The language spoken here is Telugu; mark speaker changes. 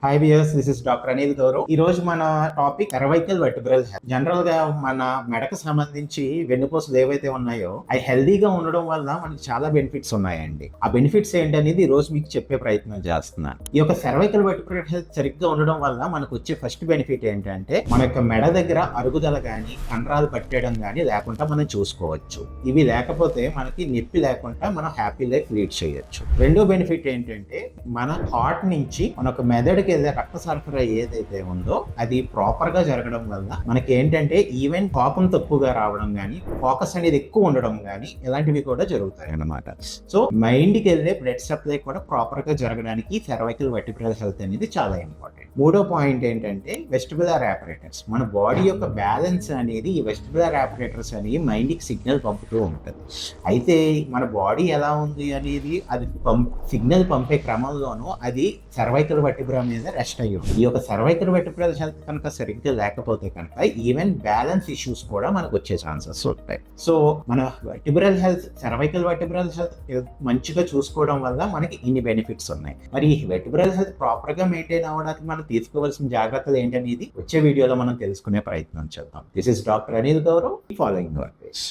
Speaker 1: Hi viewers, this is doctor Anil Gaurav. ఈ రోజు మన topic cervical vertebral health. General గా మన మెడకు సంబంధించి వెన్నుపూసలు ఏవైతే ఉన్నాయో అవి హెల్దీగా ఉండడం వల్ల మనకి చాలా బెనిఫిట్స్ ఉన్నాయండి. ఆ బెనిఫిట్స్ ఏంటనేది ఈ రోజు మీకు చెప్పే ప్రయత్నం చేస్తున్నాను. ఈ యొక్క సర్వైకల్ వర్టిబ్రల్ హెల్త్ సరిగ్గా ఉండడం వల్ల మనకు వచ్చే ఫస్ట్ బెనిఫిట్ ఏంటంటే మన యొక్క మెడ దగ్గర అరుగుదల గానీ కండరాలు పట్టేయడం గానీ లేకుండా మనం చూసుకోవచ్చు. ఇవి లేకపోతే మనకి నొప్పి లేకుండా మనం హ్యాపీ లైఫ్ లీడ్ చేయొచ్చు. రెండో బెనిఫిట్ ఏంటంటే మన హార్ట్ నుంచి మన యొక్క మెదడుకి రక్త సరఫరా ఏదైతే ఉందో అది ప్రాపర్ గా జరగడం వల్ల మనకి ఏంటంటే ఈవెన్ కోపం తక్కువగా రావడం గానీ ఫోకస్ అనేది ఎక్కువ ఉండడం గానీ ఇలాంటివి కూడా జరుగుతాయి అన్నమాట. సో మైండ్ కి వెళ్ళే బ్లడ్ సప్లై కూడా ప్రాపర్ గా జరగడానికి సర్వైకల్ వర్టిబ్రల్ హెల్త్ అనేది చాలా ఇంపార్టెంట్. మూడో పాయింట్ ఏంటంటే వెస్టిబులర్ ఆపరేటర్స్. మన బాడీ యొక్క బ్యాలెన్స్ అనేది ఈ వెస్టిబులర్ ఆపరేటర్స్ అనేవి మైండ్ కి సిగ్నల్ పంపుతూ ఉంటుంది. అయితే మన బాడీ ఎలా ఉంది అనేది అది సిగ్నల్ పంపే క్రమంలోనూ అది సర్వైకల్ వర్టిబ్రా మీద రెస్ట్ అయ్యి ఉంది. ఈ యొక్క సర్వైకల్ వర్టిబ్రల్ హెల్త్ కనుక సరిగ్గా లేకపోతే కనుక ఈవెన్ బ్యాలెన్స్ ఇష్యూస్ కూడా మనకు వచ్చే ఛాన్సెస్ ఉంటాయి. సో మన vertebral health, cervical vertebral health మంచిగా చూసుకోవడం వల్ల మనకి ఇన్ని బెనిఫిట్స్ ఉన్నాయి. మరి ఈ వర్టిబ్రల్ హెల్త్ ప్రాపర్ గా మెయింటైన్ అవ్వడానికి మనం తీసుకోవాల్సిన జాగ్రత్తలు ఏంటనేది వచ్చే వీడియోలో మనం తెలుసుకునే ప్రయత్నం చేద్దాం. This is doctor Anil Gaurav, following your page.